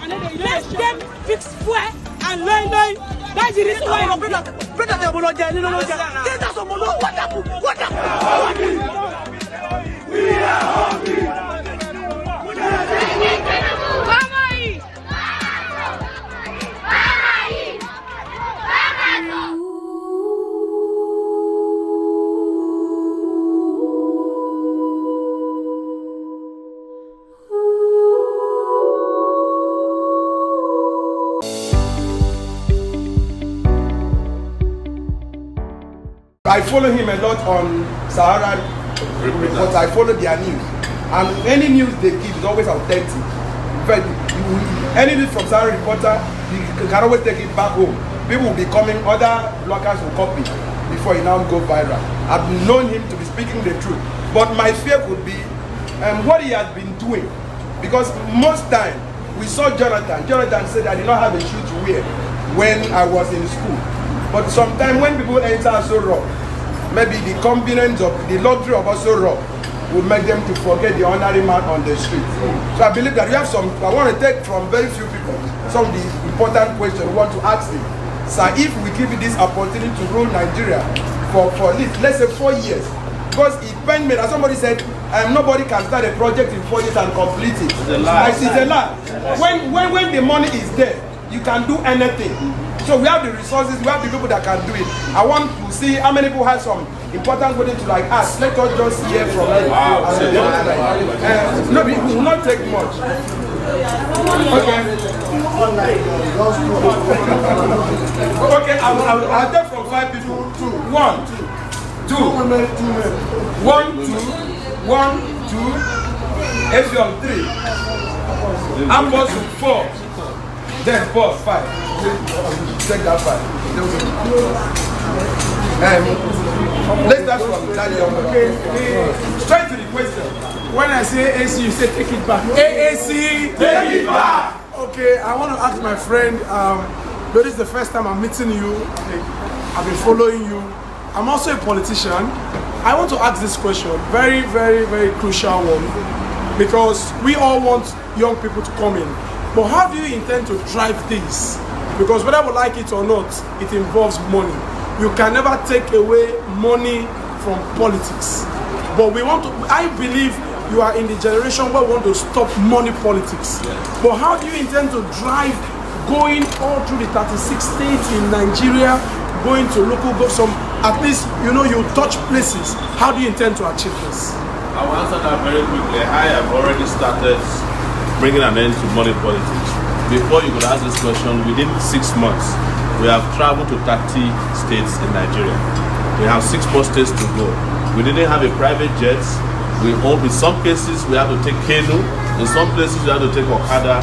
Let them fix fuel and learn. That's the reason why I'm brother. What happened? We are hungry. I follow him a lot on Sahara Reports. I follow their news, and any news they give is always authentic. But any news from Sahara Reporter, you can always take it back home. People will be coming, other bloggers will copy before it now go viral. I've known him to be speaking the truth, but my fear would be what he has been doing, because most time we saw Jonathan. Jonathan said I did not have a shoe to wear when I was in school. But sometimes when people enter so raw, maybe the convenience of the luxury of also raw will make them to forget the ordinary man on the street. So I believe that you have some, I want to take from very few people some of the important questions we want to ask him. So if we give you this opportunity to rule Nigeria for at least, let's say 4 years, because it pained me, as somebody said, nobody can start a project in 4 years and complete it. It's a lie. It's a lie. When the money is there, you can do anything. So we have the resources, we have the people that can do it. I want to see how many people have some important questions to like ask. Let us just hear from them. Wow. No, it will not take much. Okay. Okay, I'll take from 5 people. 1, 2, 1, 2, Ephesians 3, Amos 4, then 4, 5. Take that 5. Let's start from Daniel. Okay. Straight to the question. When I say AC, you say take it back. AAC, take it back. Okay, I want to ask my friend. This is the first time I'm meeting you. I've been following you. I'm also a politician. I want to ask this question, very, very, very crucial one, because we all want young people to come in. But how do you intend to drive this? Because whether we like it or not, it involves money. You can never take away money from politics. But we want to, I believe you are in the generation where we want to stop money politics. But how do you intend to drive going all through the 36 states in Nigeria, going to local government, at least, you know, you touch places. How do you intend to achieve this? I will answer that very quickly. I have already started bringing an end to money politics. Before you could ask this question, within 6 months, we have traveled to 30 states in Nigeria. We have 6 more states to go. We didn't have a private jet. In some cases, we have to take canoe. In some places, we have to take Okada.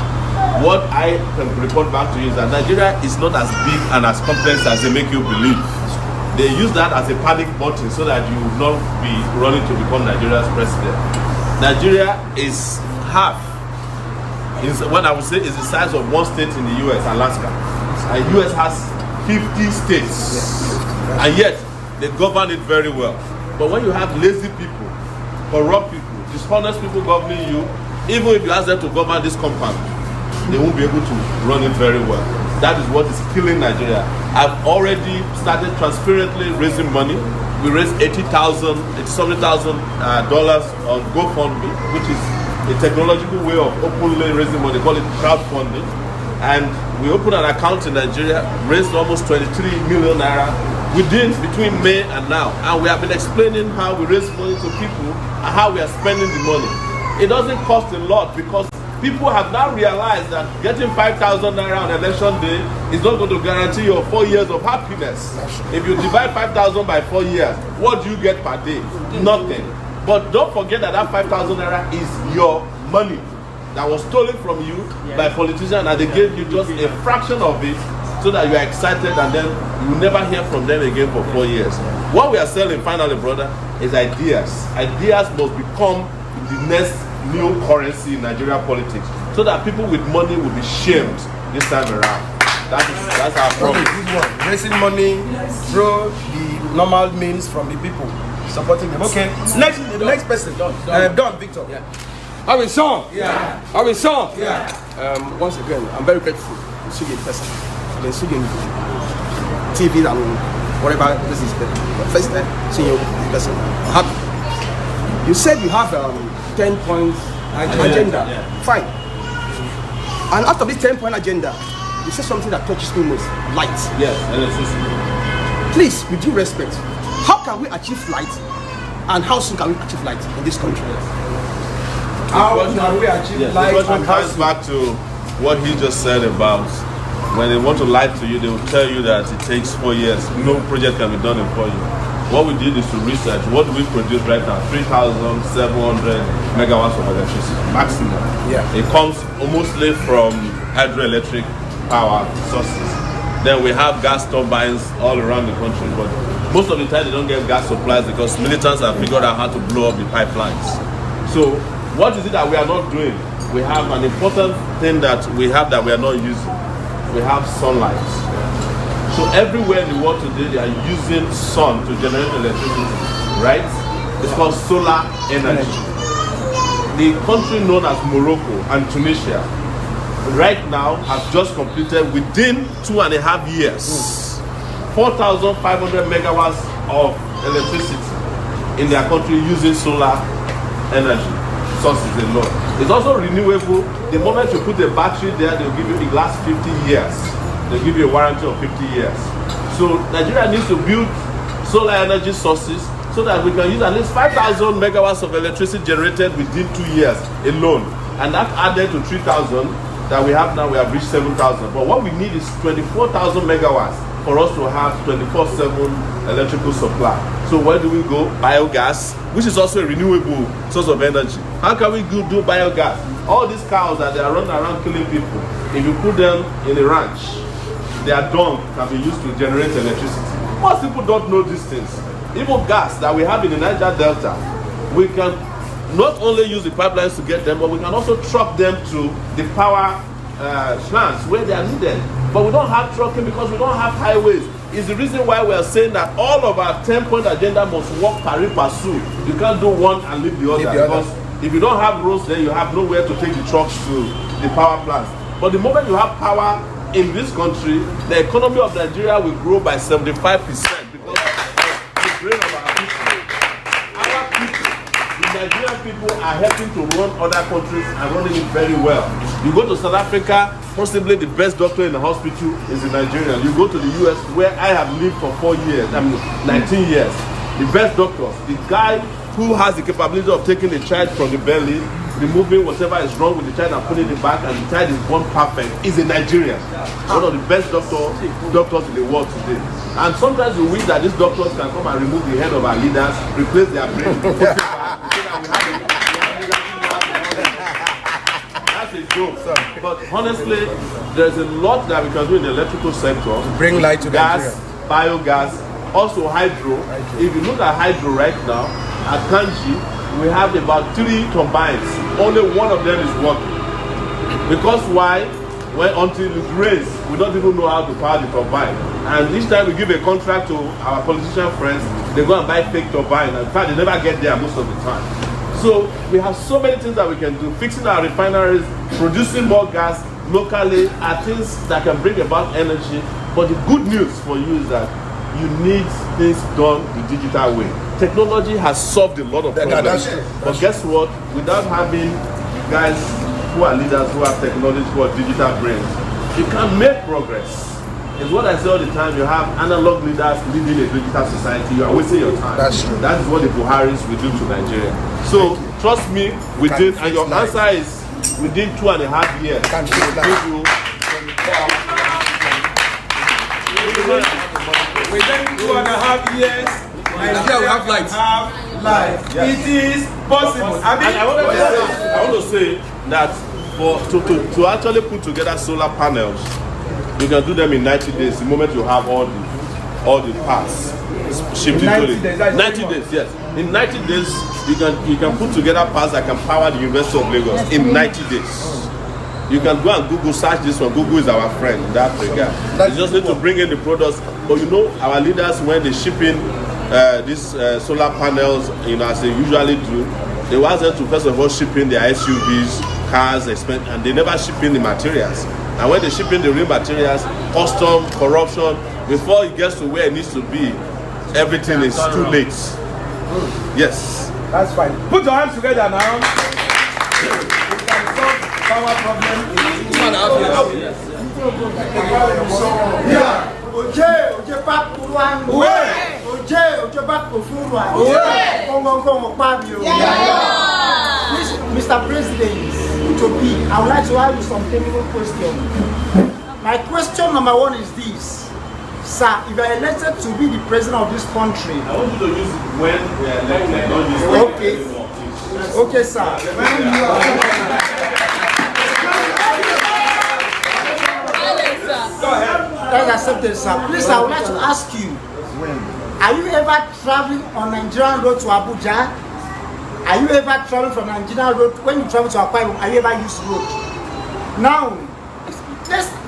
What I can report back to you is that Nigeria is not as big and as complex as they make you believe. They use that as a panic button so that you will not be running to become Nigeria's president. Nigeria is half. What I would say is the size of one state in the US, Alaska. And US has 50 states. And yet, they govern it very well. But when you have lazy people, corrupt people, dishonest people governing you, even if you ask them to govern this compound, they won't be able to run it very well. That is what is killing Nigeria. I've already started transparently raising money. We raised $80,000 on GoFundMe, which is a technological way of openly raising money. They call it crowdfunding. And we opened an account in Nigeria, raised almost 23 million naira between May and now. And we have been explaining how we raise money to people and how we are spending the money. It doesn't cost a lot because people have now realized that getting 5,000 naira on election day is not going to guarantee your 4 years of happiness. If you divide 5,000 by 4 years, what do you get per day? Nothing. But don't forget that that 5,000 naira is your money that was stolen from you by politicians, and they gave you just a fraction of it so that you are excited, and then you will never hear from them again for 4 years. What we are selling finally, brother, is ideas. Ideas must become the next new currency in Nigeria politics, so that people with money will be shamed this time around. That's our problem. Raising money through the normal means from the people, supporting them. Okay. The next person, Don Victor. Yeah. Are we song? Yeah. Are we song? Yeah. once again, I'm very grateful to see you in person. I've been seeing you in TV and whatever. This is the first time seeing you in person. I'm happy. You said you have 10-point agenda. Yeah. Fine. And out of this 10-point agenda, you said something that touches me most: light. Yes, electricity. Please, with due respect, how can we achieve light, and how soon can we achieve light in this country? How can we achieve light? The question comes back to what he just said about when they want to lie to you, they will tell you that it takes 4 years. No project can be done in 4 years. What we did is to research what do we produce right now: 3,700 megawatts of electricity maximum. Yeah. It comes mostly from hydroelectric power sources. Then we have gas turbines all around the country, but most of the time they don't get gas supplies because militants have figured out how to blow up the pipelines. So what is it that we are not doing? We have an important thing that we have that we are not using. We have sunlight. So everywhere in the world today, they are using sun to generate electricity, right? It's called solar energy. The country known as Morocco and Tunisia right now have just completed within 2.5 years 4,500 megawatts of electricity in their country using solar energy sources alone. It's also renewable. The moment you put a battery there, they'll give you the last 50 years. They'll give you a warranty of 50 years. So Nigeria needs to build solar energy sources so that we can use at least 5,000 megawatts of electricity generated within 2 years alone. And that added to 3,000 that we have now, we have reached 7,000. But what we need is 24,000 megawatts for us to have 24/7 electrical supply. So where do we go? Biogas, which is also a renewable source of energy. How can we do biogas? All these cows that they are running around killing people, if you put them in a ranch, their dung can be used to generate electricity. Most people don't know these things. Even gas that we have in the Niger Delta, we can not only use the pipelines to get them, but we can also truck them to the power plants where they are needed. But we don't have trucking because we don't have highways. It's the reason why we are saying that all of our 10-point agenda must work pari passu. You can't do one and leave the other. Because if you don't have roads, then you have nowhere to take the trucks to the power plants. But the moment you have power in this country, the economy of Nigeria will grow by 75% because of the brain of our people. Our people, the Nigerian people, are helping to run other countries and running it very well. You go to South Africa, possibly the best doctor in the hospital is a Nigerian. You go to the US, where I have lived for 19 years. The best doctors, the guy who has the capability of taking the child from the belly, removing whatever is wrong with the child and putting it back, and the child is born perfect, is a Nigerian. One of the best doctors in the world today. And sometimes we wish that these doctors can come and remove the head of our leaders, replace their brain. That's a joke. But honestly, there's a lot that we can do in the electrical sector. Bring light to gas, biogas, also hydro. If you look at hydro right now, at Kanji, we have about 3 turbines. Only one of them is working. Because why? Until it rains, we don't even know how to power the turbine. And each time we give a contract to our politician friends, they go and buy fake turbine. In fact, they never get there most of the time. So we have so many things that we can do. Fixing our refineries, producing more gas locally are things that can bring about energy. But the good news for you is that you need things done the digital way. Technology has solved a lot of problems. But guess what? Without having guys who are leaders, who have technology, who are digital brains, you can make progress. It's what I say all the time. You have analog leaders leading a digital society. You are wasting your time. That's true. That is what the Buharis will do to Nigeria. So trust me, within, and your answer is within 2.5 years. Within 2.5 years, Nigeria will have light. Yes. It is possible. And I want to say that to actually put together solar panels, you can do them in 90 days. The moment you have all the parts shipped into it. 90 days, yes. In 90 days, you can put together parts that can power the University of Lagos in 90 days. You can go and Google, search this one. Google is our friend in that regard. You just need to bring in the products. But you know, our leaders, when they ship in these solar panels, as they usually do, they want them to first of all ship in their SUVs, cars, and they never ship in the materials. And when they ship in the real materials, custom, corruption, before it gets to where it needs to be, everything is too late. Yes. That's fine. Put your hands together now. We can solve power problem in Mr. President, to be, I would like to ask you some technical questions. My question number one is this. Sir, if you are elected to be the president of this country, I want you to use it when we are elected, not use it anymore. Okay, sir. Go ahead. That's accepted, sir. Please, I would like to ask you, are you ever traveling on Nigerian road to Abuja? Are you ever traveling from Nigerian road? When you travel to Akwa Ibom, are you ever used road? Now,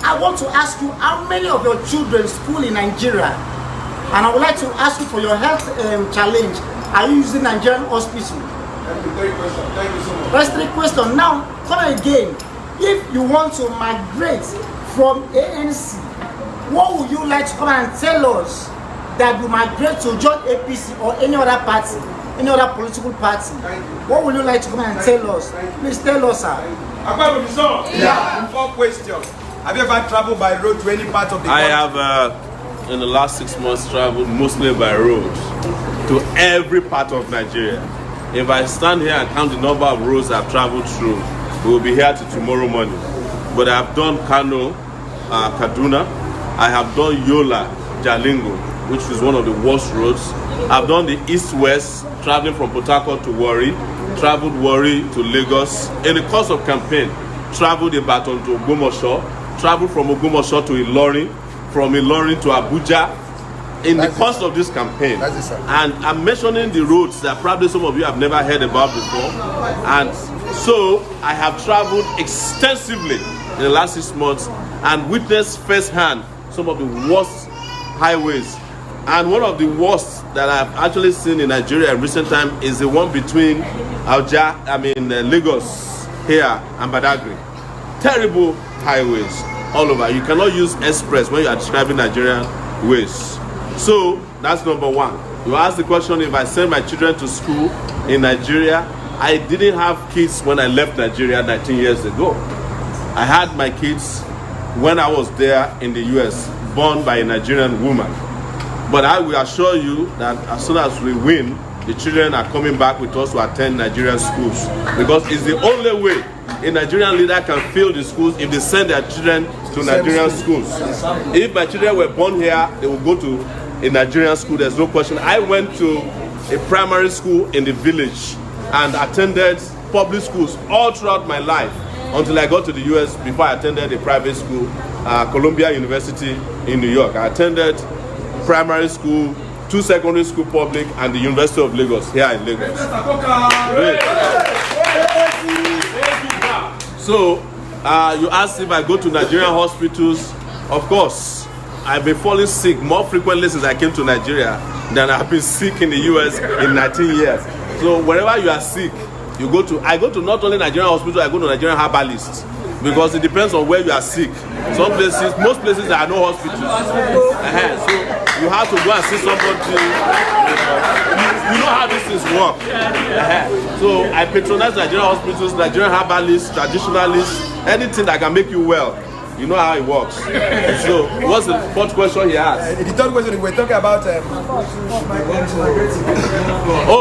I want to ask you, how many of your children school in Nigeria? And I would like to ask you for your health challenge. Are you using Nigerian hospital? Thank you so much. That's 3 questions. Now, come again. If you want to migrate from ANC, what would you like to come and tell us that you migrate to join APC or any other party, any other political party? What would you like to come and tell us? Please tell us, sir. Yeah. 4 questions. Have you ever traveled by road to any part of the country? I have, in the last 6 months, traveled mostly by road to every part of Nigeria. If I stand here and count the number of roads I've traveled through, we will be here till tomorrow morning. But I have done Kano, Kaduna. I have done Yola, Jalingo, which is one of the worst roads. I've done the east-west, traveling from Port Harcourt to Warri, traveled Warri to Lagos. In the course of campaign, traveled Ibadan to Ogbomoso, traveled from Ogbomoso to Ilorin, from Ilorin to Abuja. In the course of this campaign, and I'm mentioning the roads that probably some of you have never heard about before, and so I have traveled extensively in the last 6 months and witnessed firsthand some of the worst highways. And one of the worst that I've actually seen in Nigeria in recent time is the one between Lagos here and Badagry. Terrible highways all over. You cannot use express when you are describing Nigerian ways. So that's number one. You asked the question if I send my children to school in Nigeria. I didn't have kids when I left Nigeria 19 years ago. I had my kids when I was there in the US, born by a Nigerian woman. But I will assure you that as soon as we win, the children are coming back with us to attend Nigerian schools, because it's the only way a Nigerian leader can fill the schools if they send their children to Nigerian schools. If my children were born here, they will go to a Nigerian school, there's no question. I went to a primary school in the village and attended public schools all throughout my life until I got to the US before I attended a private school, Columbia University in New York. I attended primary school, 2 secondary school public, and the University of Lagos here in Lagos. So you asked if I go to Nigerian hospitals. Of course, I've been falling sick more frequently since I came to Nigeria than I've been sick in the US in 19 years. So wherever you are sick, I go to not only Nigerian hospital, I go to Nigerian herbalist, because it depends on where you are sick. Some places, most places there are no hospitals. So you have to go and see somebody. You know how this is work. So I patronize Nigerian hospitals, Nigerian herbalists, traditionalists, anything that can make you well. You know how it works. So what's the 4th question he asked? The 3rd question, we're talking about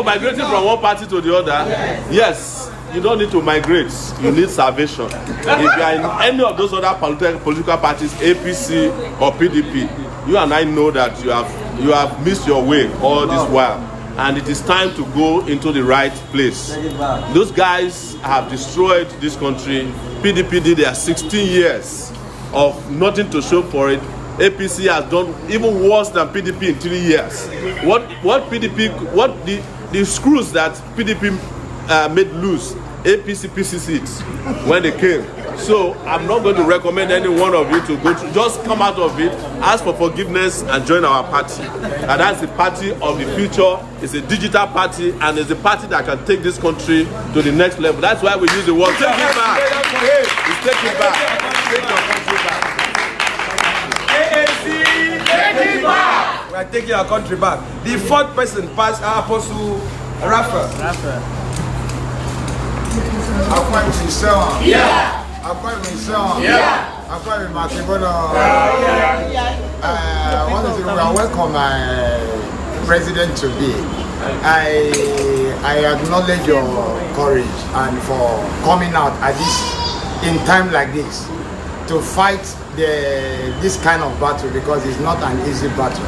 migrating from one party to the other. Yes, you don't need to migrate. You need salvation. If you are in any of those other political parties, APC or PDP, you and I know that you have missed your way all this while, and it is time to go into the right place. Those guys have destroyed this country. PDP did their 16 years of nothing to show for it. APC has done even worse than PDP in 3 years. What the screws that PDP made loose, APC PCC it when they came. So I'm not going to recommend any one of you to go to. Just come out of it, ask for forgiveness, and join our party. And that's the party of the future. It's a digital party, and it's a party that can take this country to the next level. That's why we use the word take it back. It's take it back. Take your country back. Take it back. We are taking our country back. The fourth person, Pastor Apostle Raphael. Akwa Misewa. Yeah. Akwa Misewa. Yeah. Akwa Makibono. We are welcome President to be. I acknowledge your courage and for coming out at this in time like this to fight this kind of battle, because it's not an easy battle.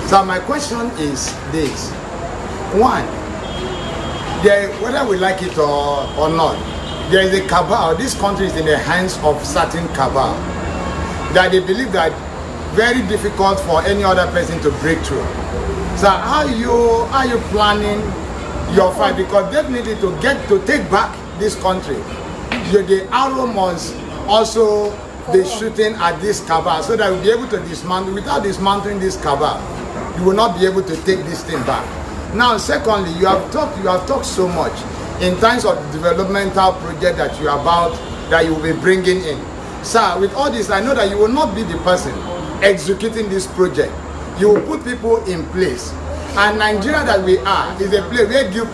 So my question is this: one, whether we like it or not, there is a cabal. This country is in the hands of certain cabal that they believe that very difficult for any other person to break through. So how are you planning your fight? Because definitely to take back this country, the arrow must also be shooting at this cabal, so that we'll be able to dismantle. Without dismantling this cabal, you will not be able to take this thing back. Now, secondly, you have talked so much in terms of the developmental project that you will be bringing in. Sir, with all this, I know that you will not be the person executing this project. You will put people in place. And Nigeria that we are is a place where due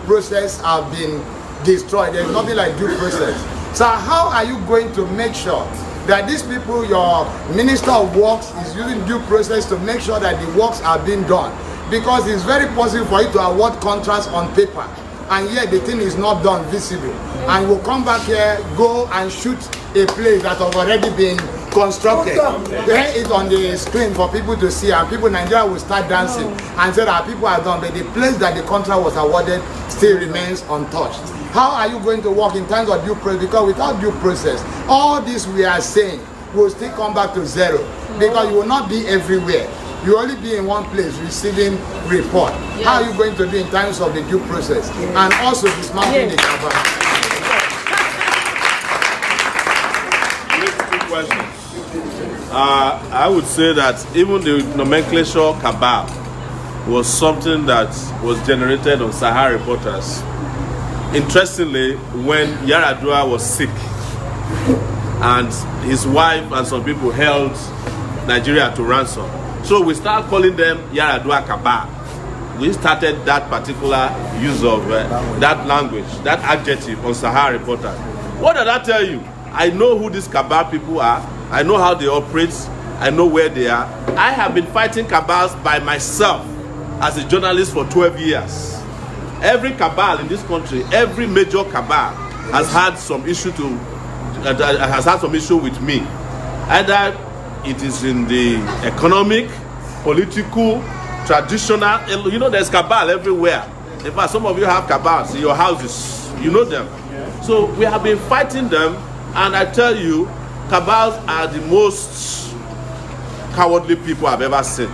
process have been destroyed. There is nothing like due process. So how are you going to make sure that these people, your Minister of Works is using due process to make sure that the works are being done? Because it's very possible for you to award contracts on paper, and yet the thing is not done visible. And we'll come back here, go and shoot a place that have already been constructed. Then it's on the screen for people to see, and people in Nigeria will start dancing and say that people are done, but the place that the contract was awarded still remains untouched. How are you going to work in terms of due process? Because without due process, all this we are saying will still come back to zero, because you will not be everywhere. You only be in one place receiving report. Yes. How are you going to do in terms of the due process and also dismantling the cabal? Two questions. I would say that even the nomenclature cabal was something that was generated on Sahara reporters. Interestingly, when Yaradua was sick and his wife and some people held Nigeria to ransom, so we started calling them Yaradua Cabal. We started that particular use of that language, that adjective on Sahara reporters. What did that tell you? I know who these cabal people are. I know how they operate. I know where they are. I have been fighting cabals by myself as a journalist for 12 years. Every cabal in this country, every major cabal has had some issue with me. Either it is in the economic, political, traditional. You know, there's cabal everywhere. In fact, some of you have cabals in your houses. You know them. So we have been fighting them, and I tell you, cabals are the most cowardly people I've ever seen.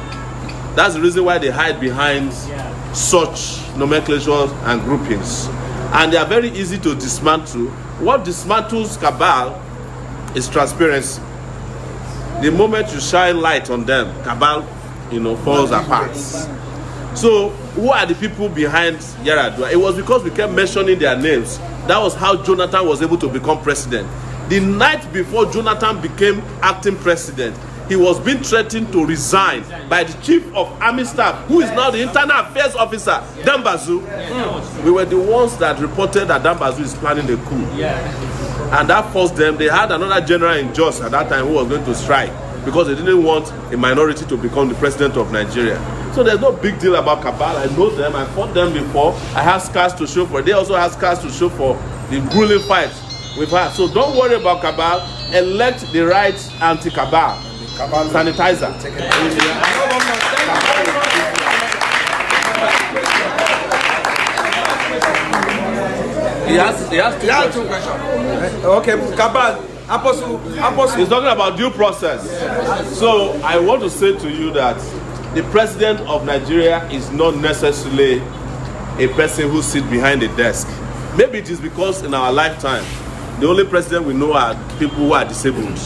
That's the reason why they hide behind such nomenclatures and groupings. And they are very easy to dismantle. What dismantles cabal is transparency. The moment you shine light on them, cabal, falls apart. So, who are the people behind Yaradua? It was because we kept mentioning their names. That was how Jonathan was able to become president. The night before Jonathan became acting president, he was being threatened to resign by the chief of army staff, who is now the internal affairs officer, Dambazu. We were the ones that reported that Dambazu is planning a coup. And that forced them. They had another general in Jos at that time who was going to strike because they didn't want a minority to become the president of Nigeria. So there's no big deal about cabal. I know them. I fought them before. I have scars to show for it. They also have scars to show for the grueling fight we've had. So don't worry about cabal. Elect the right anti-cabal sanitizer. He has two questions. Okay, cabal. Apostle. He's talking about due process. So I want to say to you that the president of Nigeria is not necessarily a person who sits behind a desk. Maybe it is because in our lifetime The only president we know are people who are disabled.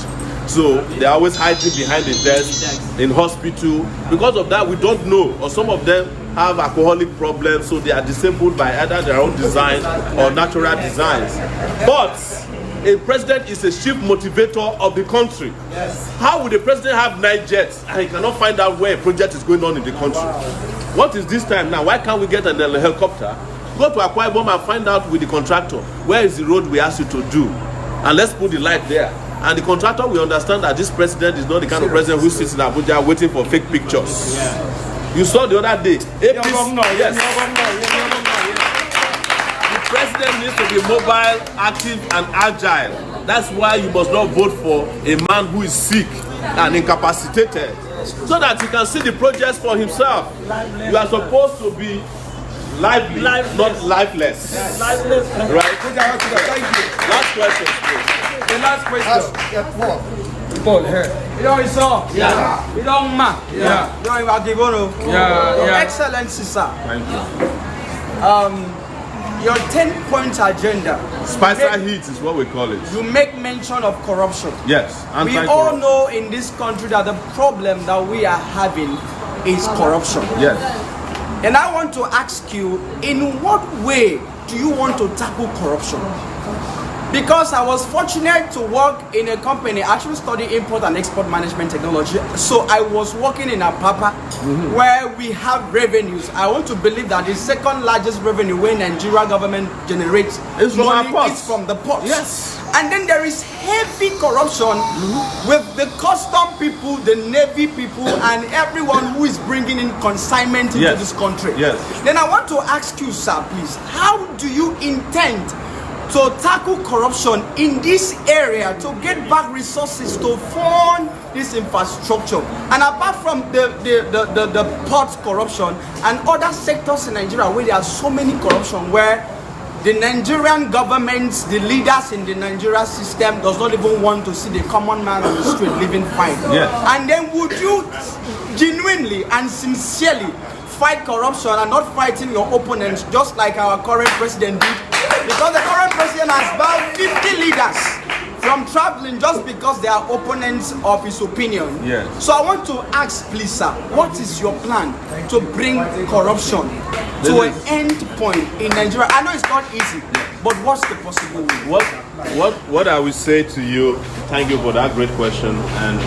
So they're always hiding behind the desk in hospital. Because of that, we don't know. Or some of them have alcoholic problems, so they are disabled by either their own design or natural designs. But a president is a chief motivator of the country. Yes. How would a president have 9 jets and he cannot find out where a project is going on in the country? Wow. What is this time now? Why can't we get a helicopter, go to Akwa Ibom and find out with the contractor, where is the road we asked you to do? And let's put the light there. And the contractor will understand that this president is not the kind of president who sits in Abuja waiting for fake pictures. Yeah. You saw the other day. Yes. The president needs to be mobile, active, and agile. That's why you must not vote for a man who is sick and incapacitated, so that he can see the projects for himself. You are supposed to be lively, not lifeless. Yes. Lifeless. Right? Thank you. Last question, please. The last question. Paul, here. You know, it's all. Yeah. You don't man. Yeah. You know, Your Excellency, sir. Thank you. Your 10-point agenda. Spicer heat is what we call it. You make mention of corruption. Yes. We all know in this country that the problem that we are having is corruption. Yes. And I want to ask you, in what way do you want to tackle corruption? Because I was fortunate to work in a company, actually study import and export management technology. So I was working in Apapa, where we have revenues. I want to believe that the second largest revenue where Nigeria government generates is from the ports. Yes. And then there is heavy corruption with the custom people, the navy people, and everyone who is bringing in consignment into this country. Yes. Then I want to ask you, sir, please, how do you intend to tackle corruption in this area, to get back resources to fund this infrastructure? And apart from the port corruption and other sectors in Nigeria where there are so many corruption, where the Nigerian government, the leaders in the Nigeria system does not even want to see the common man on the street living fine. Yeah. And then would you genuinely and sincerely fight corruption and not fighting your opponents just like our current president did? Because the current president has banned 50 leaders from traveling just because they are opponents of his opinion. Yes. So I want to ask, please, sir, what is your plan to bring corruption to an end point in Nigeria? I know it's not easy, but what's the possible way? What I will say to you, thank you for that great question, and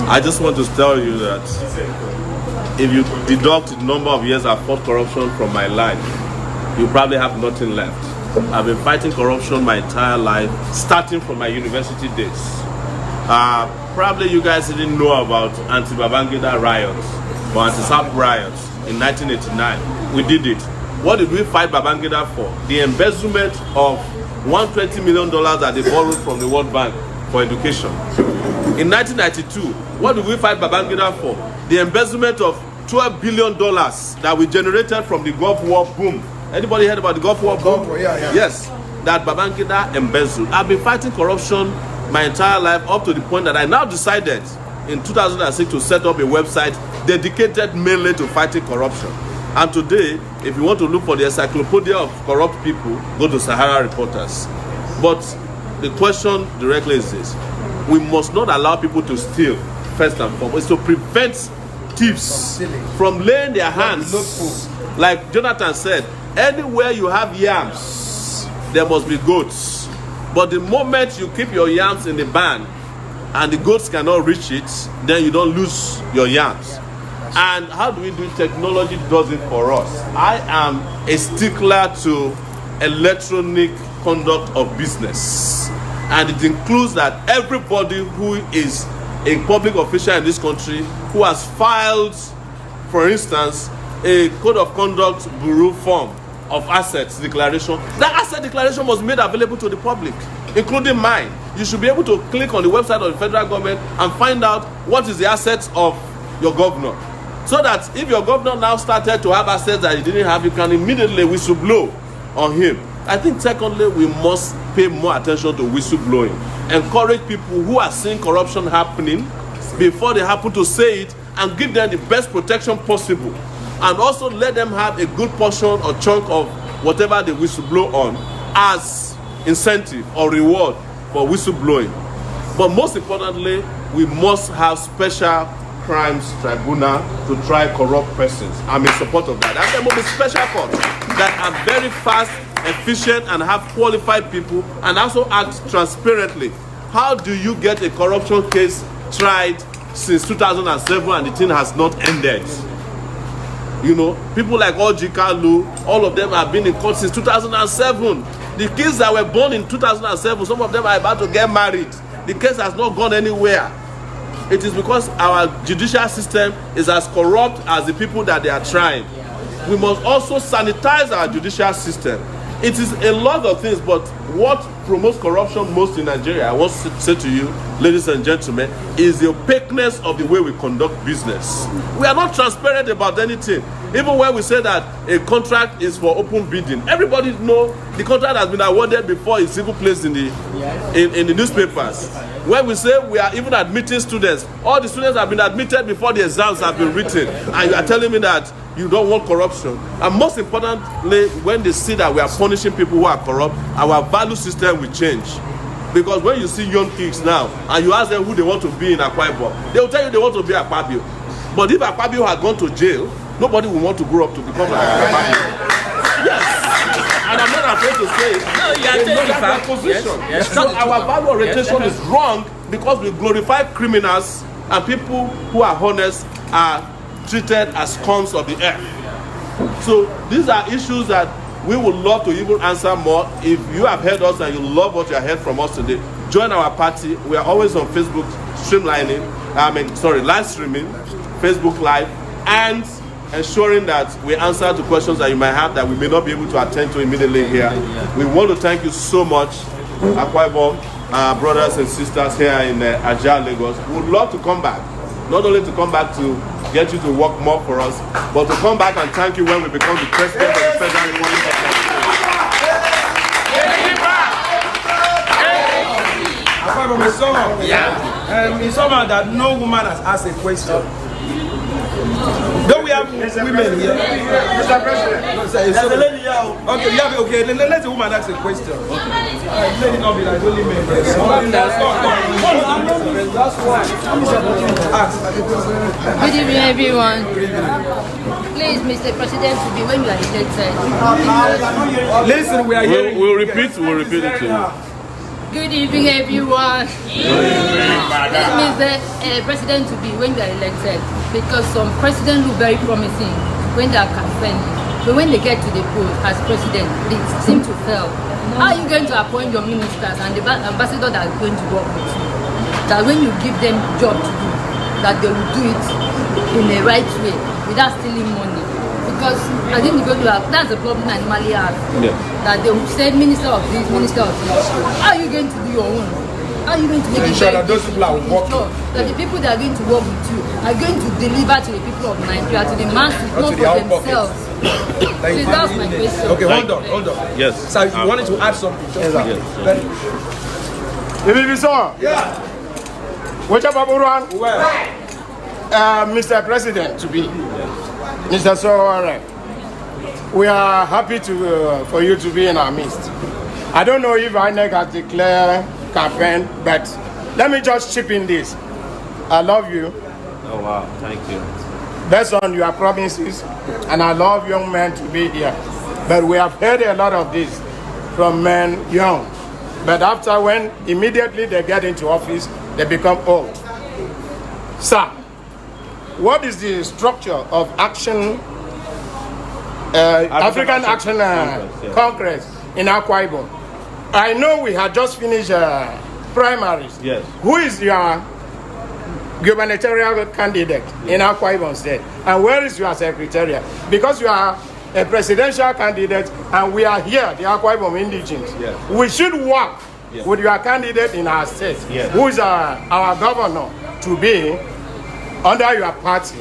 I just want to tell you that if you deduct the number of years I've fought corruption from my life, you probably have nothing left. I've been fighting corruption my entire life, starting from my university days. Probably you guys didn't know about anti-Babangida riots or anti-SAP riots in 1989. We did it. What did we fight Babangida for? The embezzlement of $120 million that they borrowed from the World Bank for education. In 1992, what did we fight Babangida for? The embezzlement of $12 billion that we generated from the Gulf War boom. Anybody heard about the Gulf War boom? Yeah. Yes, that Babangida embezzled. I've been fighting corruption my entire life, up to the point that I now decided in 2006 to set up a website dedicated mainly to fighting corruption. And today, if you want to look for the encyclopedia of corrupt people, go to Sahara Reporters. But the question directly is this: we must not allow people to steal, first and foremost. It's to prevent thieves from laying their hands. Like Jonathan said, anywhere you have yams, there must be goats. But the moment you keep your yams in the barn and the goats cannot reach it, then you don't lose your yams. And how do we do it? Technology does it for us. I am a stickler to electronic conduct of business. And it includes that everybody who is a public official in this country who has filed, for instance, a code of conduct bureau form of assets declaration, that asset declaration was made available to the public, including mine. You should be able to click on the website of the federal government and find out what is the assets of your governor. So that if your governor now started to have assets that he didn't have, you can immediately whistleblow on him. I think secondly, we must pay more attention to whistleblowing. Encourage people who are seeing corruption happening before they happen to say it, and give them the best protection possible. And also let them have a good portion or chunk of whatever they whistleblow on as incentive or reward for whistleblowing. But most importantly, we must have special crimes tribunal to try corrupt persons. I'm in support of that. And there will be special courts that are very fast, efficient, and have qualified people, and also act transparently. How do you get a corruption case tried since 2007 and the thing has not ended? You know, people like Kalu, all of them have been in court since 2007. The kids that were born in 2007, some of them are about to get married. The case has not gone anywhere. It is because our judicial system is as corrupt as the people that they are trying. We must also sanitize our judicial system. It is a lot of things, but what promotes corruption most in Nigeria, I want to say to you, ladies and gentlemen, is the opaqueness of the way we conduct business. We are not transparent about anything. Even when we say that a contract is for open bidding, everybody knows the contract has been awarded before it's even placed in the newspapers. When we say we are even admitting students, all the students have been admitted before the exams have been written, and you are telling me that you don't want corruption. And most importantly, when they see that we are punishing people who are corrupt, our value system will change. Because when you see young kids now, and you ask them who they want to be in Akwa Ibom, they will tell you they want to be Akpabio. But if Akpabio had gone to jail, nobody will want to grow up to become like Akpabio. Yes. And I'm not afraid to say it. No, you are taking back position. Yes. So our value orientation is wrong because we glorify criminals, and people who are honest are treated as scums of the earth. So these are issues that we would love to even answer more. If you have heard us and you love what you have heard from us today, join our party. We are always on Facebook live streaming, Facebook Live, and ensuring that we answer to questions that you might have that we may not be able to attend to immediately here. We want to thank you so much, Akwa Ibom, brothers and sisters here in Ajah, Lagos. We would love to come back. Not only to come back to get you to work more for us, but to come back and thank you when we become the president of the Federal Republic of Nigeria. It's someone that no woman has asked a question. Don't we have women here? Mr. President. There's a lady here. Okay, let the woman ask a question. Let it not be like only men. Good evening, everyone. Please, Mr. President, to be when you are elected. Listen, we are here. We'll repeat it to you. Good evening, everyone. This means the president to be when they are elected, because some presidents look very promising when they are campaigning, but when they get to the post as president, they seem to fail. How are you going to appoint your ministers and the ambassador that are going to work with you? That when you give them job to do, that they will do it in the right way without stealing money. Because I think that's the problem that Mali has. Yeah. That they will say minister of this, minister of this. How are you going to do your own? How are you going to make sure that those people are working? That the people that are going to work with you are going to deliver to the people of Nigeria, to the masses, not for themselves. So that's my question. Okay, hold on. Yes. So you wanted to add something? Yeah. Whichever one, Mr. President to be. Mr. Sowore, we are happy for you to be in our midst. I don't know if INEC has declared campaign, but let me just chip in this. I love you. Oh wow, thank you. Based on your promises, and I love young men to be here. But we have heard a lot of this from men young. But after when immediately they get into office, they become old. Sir, what is the structure of action, African Action Congress in Akwa Ibom? I know we had just finished primaries. Yes. Who is your gubernatorial candidate in Akwa Ibom State? And where is your secretariat? Because you are a presidential candidate and we are here, the Akwa Ibom indigenes. Yes. We should work with your candidate in our state, who is our governor to be under your party.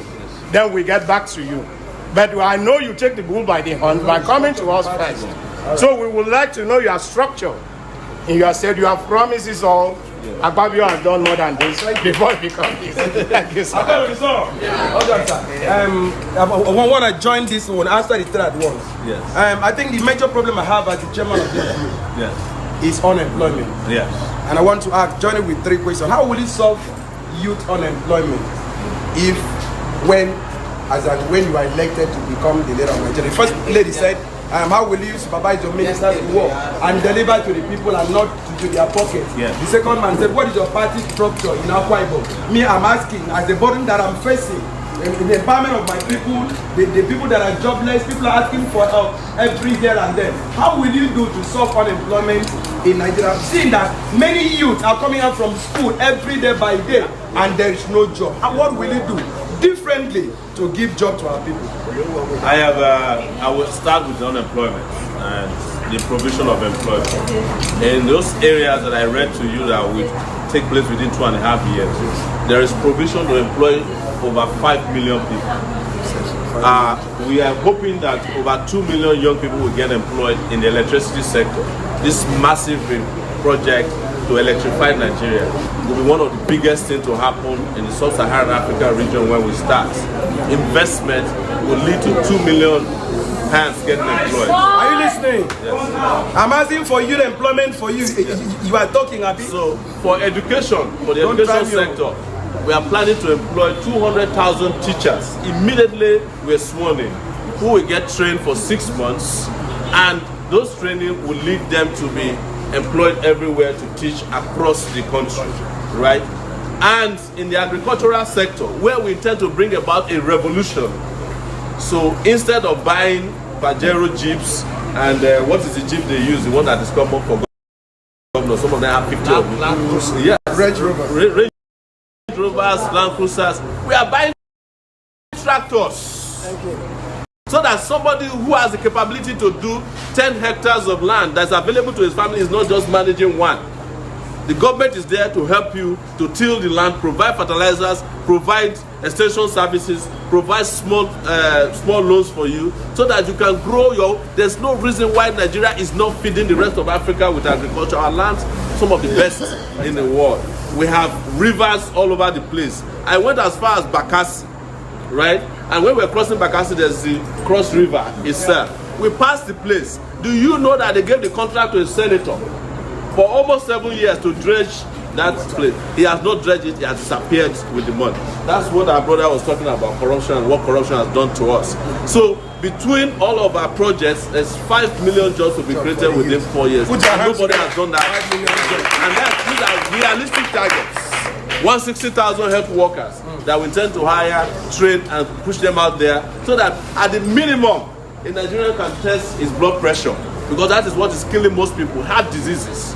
Then we get back to you. But I know you take the bull by the horn by coming to us first. So we would like to know your structure in your state. You have promises all. Akpabio has done more than this before he becomes this. Thank you, sir. When I joined this one, after the third one, yes. I think the major problem I have as the chairman of this group is unemployment. Yes. And I want to ask Johnny with 3 questions. How will it solve youth unemployment if when you are elected to become the leader of Nigeria? The first lady said, how will you supervise your ministers to work and deliver to the people and not to their pockets? Yes. The second man said, what is your party structure in Akwa Ibom? Me, I'm asking, as the burden that I'm facing, in the empowerment of my people, the people that are jobless, people are asking for help every here and there. How will you do to solve unemployment in Nigeria? Seeing that many youth are coming out from school every day by day and there is no job. And what will you do differently to give job to our people? I will start with unemployment and the provision of employment. In those areas that I read to you that will take place within 2.5 years, there is provision to employ over 5 million people. We are hoping that over 2 million young people will get employed in the electricity sector. This massive project to electrify Nigeria will be one of the biggest things to happen in the sub-Saharan Africa region when we start. Investment will lead to 2 million hands getting employed. Are you listening? Yes. I'm asking for youth employment for you. You are talking a bit. So for education, for the education sector, we are planning to employ 200,000 teachers. Immediately we're sworn in, who will get trained for 6 months, and those training will lead them to be employed everywhere to teach across the country, right? And in the agricultural sector, where we intend to bring about a revolution. So instead of buying Pajero jeeps and what is the jeep they use, the one that is common for governors, some of them have 50 of them. Yes. Range Rover. Rovers, Land Cruisers, we are buying tractors so that somebody who has the capability to do 10 hectares of land that's available to his family is not just managing one. The government is there to help you to till the land, provide fertilizers, provide extension services, provide small loans for you so that you can grow your. There's no reason why Nigeria is not feeding the rest of Africa with agriculture. Our lands, some of the best in the world. We have rivers all over the place. I went as far as Bakassi, right? And when we're crossing Bakassi, there's the Cross River itself. We passed the place. Do you know that they gave the contract to a senator for almost 7 years to dredge that place? He has not dredged it, he has disappeared with the money. That's what our brother was talking about, corruption and what corruption has done to us. So between all of our projects, there's 5 million jobs to be created within 4 years. Nobody has done that. And these are realistic targets. 160,000 health workers that we intend to hire, train, and push them out there so that at the minimum, a Nigerian can test his blood pressure, because that is what is killing most people, heart diseases.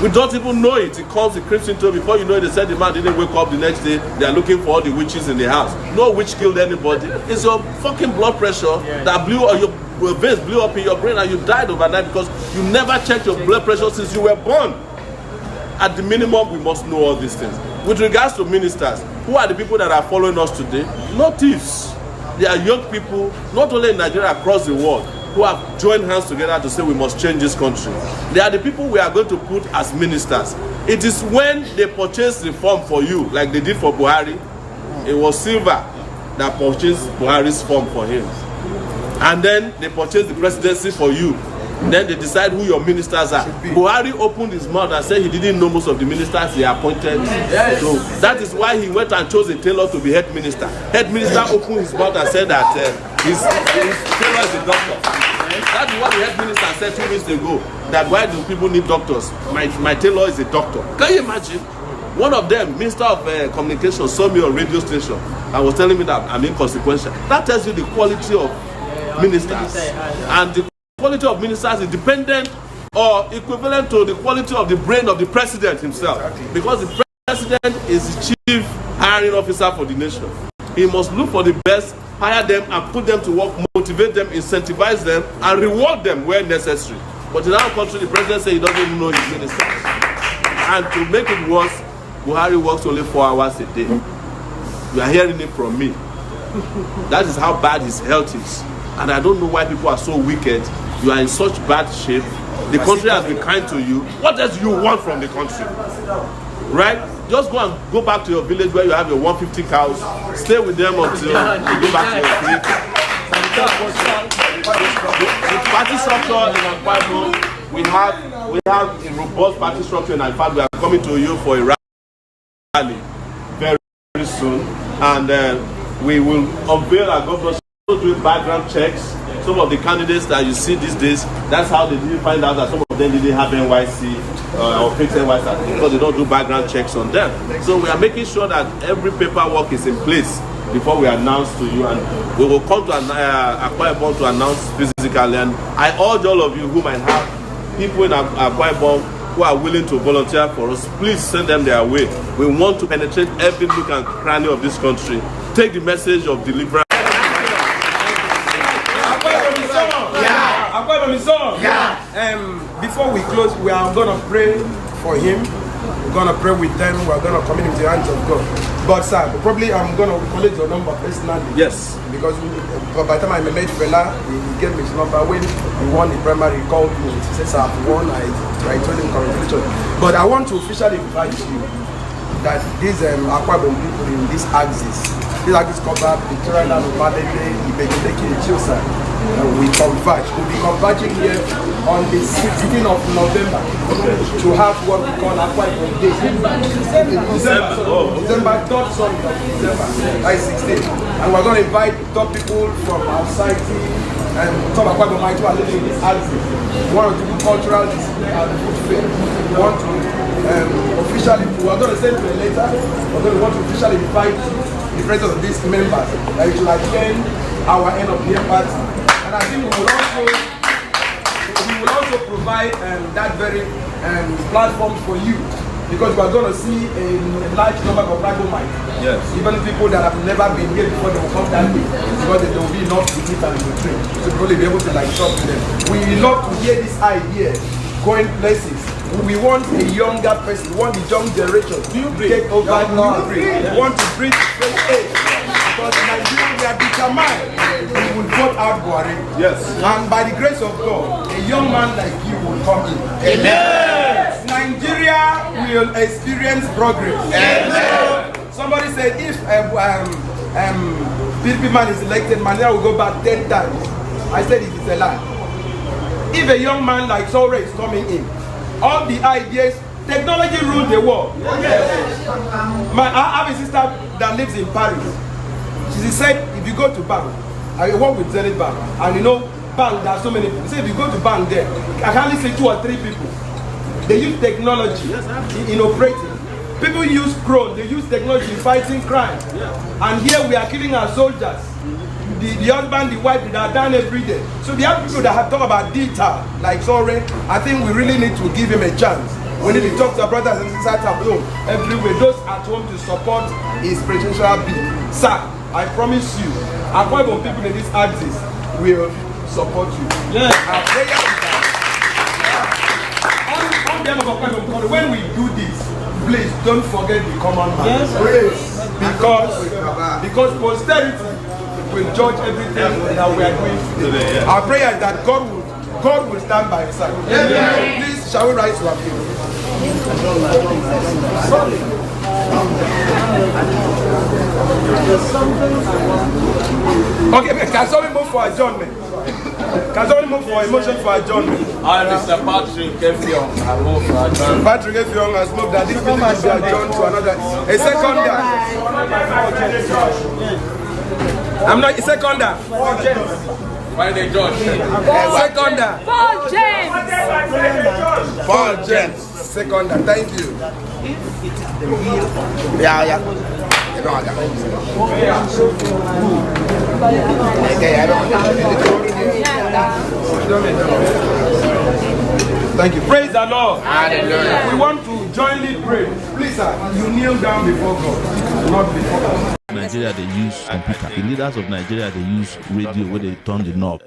We don't even know it. It comes, it creeps into it. Before you know it, they said the man didn't wake up the next day. They are looking for all the witches in the house. No witch killed anybody. It's your fucking blood pressure that blew, or your veins blew up in your brain and you died overnight because you never checked your blood pressure since you were born. At the minimum, we must know all these things. With regards to ministers, who are the people that are following us today? Not thieves. They are young people, not only in Nigeria, across the world, who have joined hands together to say we must change this country. They are the people we are going to put as ministers. It is when they purchase reform for you, like they did for Buhari. It was Silva that purchased Buhari's form for him. And then they purchased the presidency for you. Then they decide who your ministers are. Buhari opened his mouth and said he didn't know most of the ministers he appointed. Yes. So that is why he went and chose a tailor to be head minister. Head minister opened his mouth and said that his tailor is a doctor. That is what the head minister said 2 weeks ago. That why do people need doctors? My tailor is a doctor. Can you imagine? One of them, Minister of Communications, saw me on radio station and was telling me that I'm inconsequential. That tells you the quality of ministers. And the quality of ministers is dependent or equivalent to the quality of the brain of the president himself. Because the president is the chief hiring officer for the nation. He must look for the best, hire them and put them to work, motivate them, incentivize them, and reward them where necessary. But in our country, the president says he doesn't even know his ministers. And to make it worse, Buhari works only 4 hours a day. You are hearing it from me. That is how bad his health is. And I don't know why people are so wicked. You are in such bad shape. The country has been kind to you. What else do you want from the country? Right? Just go back to your village where you have your 150 cows. Stay with them until you go back to your creek. The party structure in Akwa Ibom we have a robust party structure, and in fact, we are coming to you for a rally very, very soon, and we will unveil our governors doing background checks. Some of the candidates that you see these days, that's how they didn't find out that some of them didn't have NYC or fixed NYC because they don't do background checks on them. So we are making sure that every paperwork is in place before we announce to you, and we will come to Akwa Ibom to announce physically. And I urge all of you who might have people in Akwa Ibom who are willing to volunteer for us, please send them their way. We want to penetrate every nook and cranny of this country. Take the message of deliverance. Before we close, we are going to pray for him. We're going to pray with them. We're going to commit into the hands of God. But sir, probably I'm going to collect your number personally. Yes. Because by the time I met Fela, he gave me his number. When he won the primary, he called me. He says, I've won. I told him congratulations. But I want to officially invite you that these Akwa Ibom people in this axis cover Victoria and Obalele, Ibejideki, Chiosa, we converge. We'll be converging here on the 16th of November to have what we call Akwa Ibom Day. December, third Sunday of December, like 16th. And we're going to invite top people from our society and top Akwa Ibom who are living in this axis. We want to do cultural display and food fair. We want to officially, we're going to send you a letter. We're going to want to officially invite the presence of these members that you should attend our end of year party. And I think we will also provide that very platform for you, because we are going to see a large number of Bible mics. Yes. Even people that have never been here before, they will come that way because there will be enough to eat and to drink. So people will be able to talk to them. We love to hear this idea going places. We want a younger person, we want the young generation to take over new breed. We want to bring fresh age. Because in Nigeria we are determined we will vote out Buhari. Yes. And by the grace of God, a young man like you will come in. Amen. Nigeria will experience progress. Amen. Somebody said if PDP man is elected, Nigeria will go back 10 times. I said it is a lie. If a young man like Sowore is coming in, all the ideas, technology rules the world. Yes. I have a sister that lives in Paris. She said, if you go to bank, I work with Zenith Bank, and you know, bank, there are so many people. Say if you go to bank there, I can only say 2 or 3 people. They use technology in operating. People use drone, they use technology in fighting crime. And here we are killing our soldiers. The husband, the wife, they are done every day. So we have people that have talked about data, like Sowore. I think we really need to give him a chance. We need to talk to our brothers and sisters at home, everywhere. Those at home to support his presidential bid. Sir, I promise you, Akwa Ibom people in this axis will support you. Yes. Our prayer is that on behalf of Akwa Ibom people, when we do this, please don't forget the common man. Yes. Because posterity will judge everything that we are doing today. Our prayer is that God will stand by his side. Please, shall we rise to our feet? Okay, can somebody move for adjournment? Can somebody move for a motion for adjournment? Mr. Patrick Effiong, I move for adjournment. Patrick Effiong has moved that this meeting should be adjourned to another. A seconder. I'm not a seconder. Why they judge? Seconder. Paul James. Paul James. Seconder. Thank you. Yeah. Thank you. Praise the Lord. Hallelujah. We want to jointly pray. Please, sir, you kneel down before God, not before God. Nigeria, they use computer. The leaders of Nigeria, they use radio where they turn the knob.